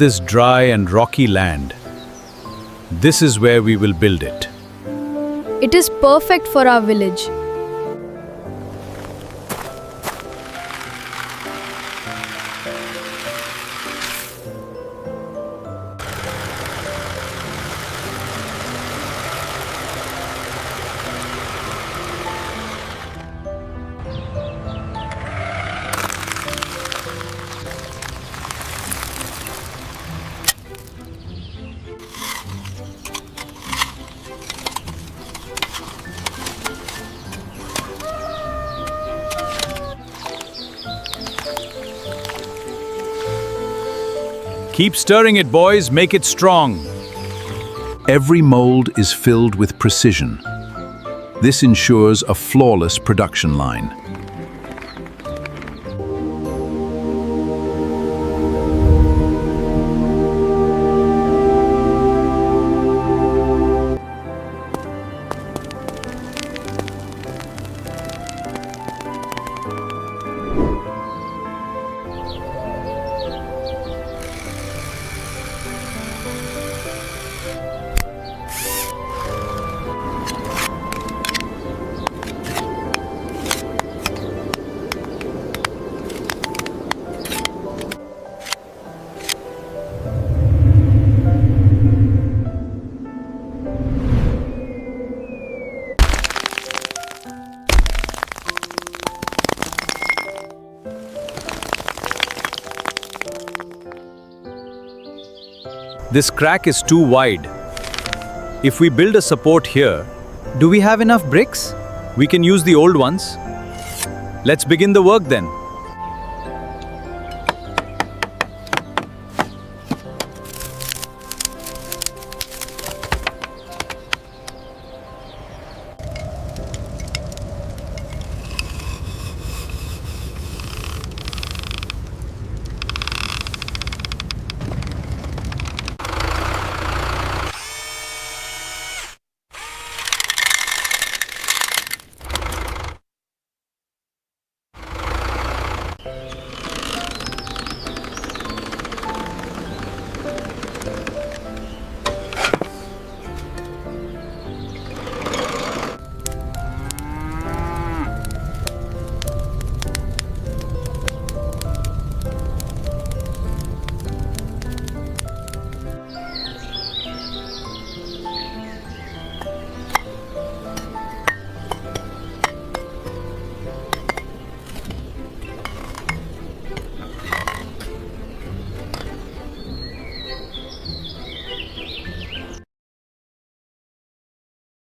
This dry and rocky land. This is where we will build it. It is perfect for our village. Keep stirring it, boys. Make it strong. Every mold is filled with precision. This ensures a flawless production line. This crack is too wide. If we build a support here, Do we have enough bricks? we can use the old ones. Let's begin the work then.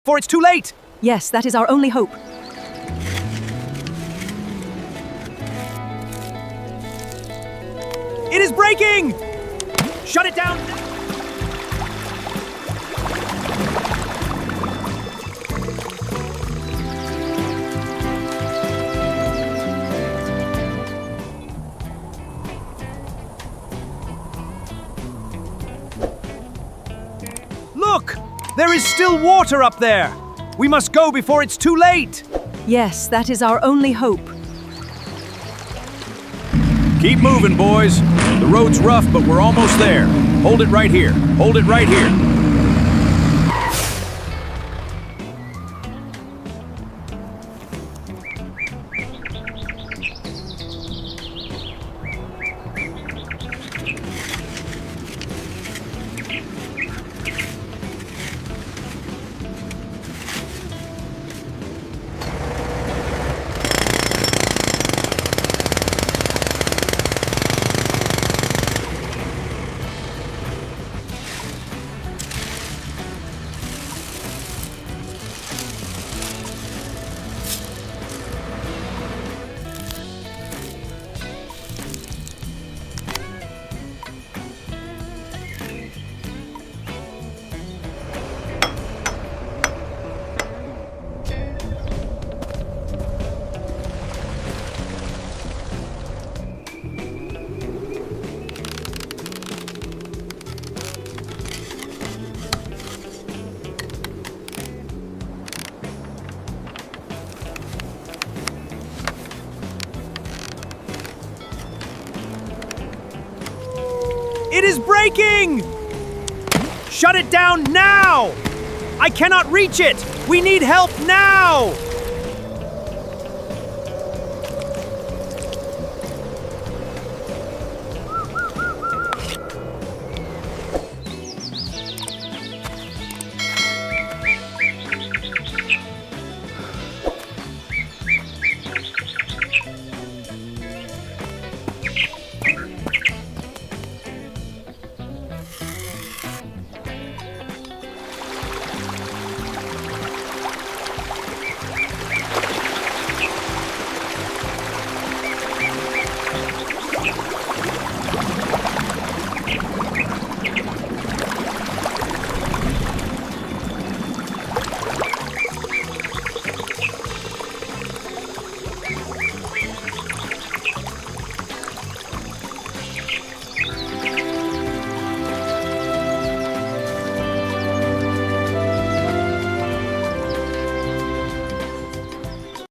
For it's too late! Yes, that is our only hope. It is breaking! Shut it down! Look! There is still water up there! We must go before it's too late! Yes, that is our only hope. Keep moving, boys. The road's rough, but we're almost there. Hold it right here. Hold it right here. breaking! Shut it down now! I cannot reach it! We need help now!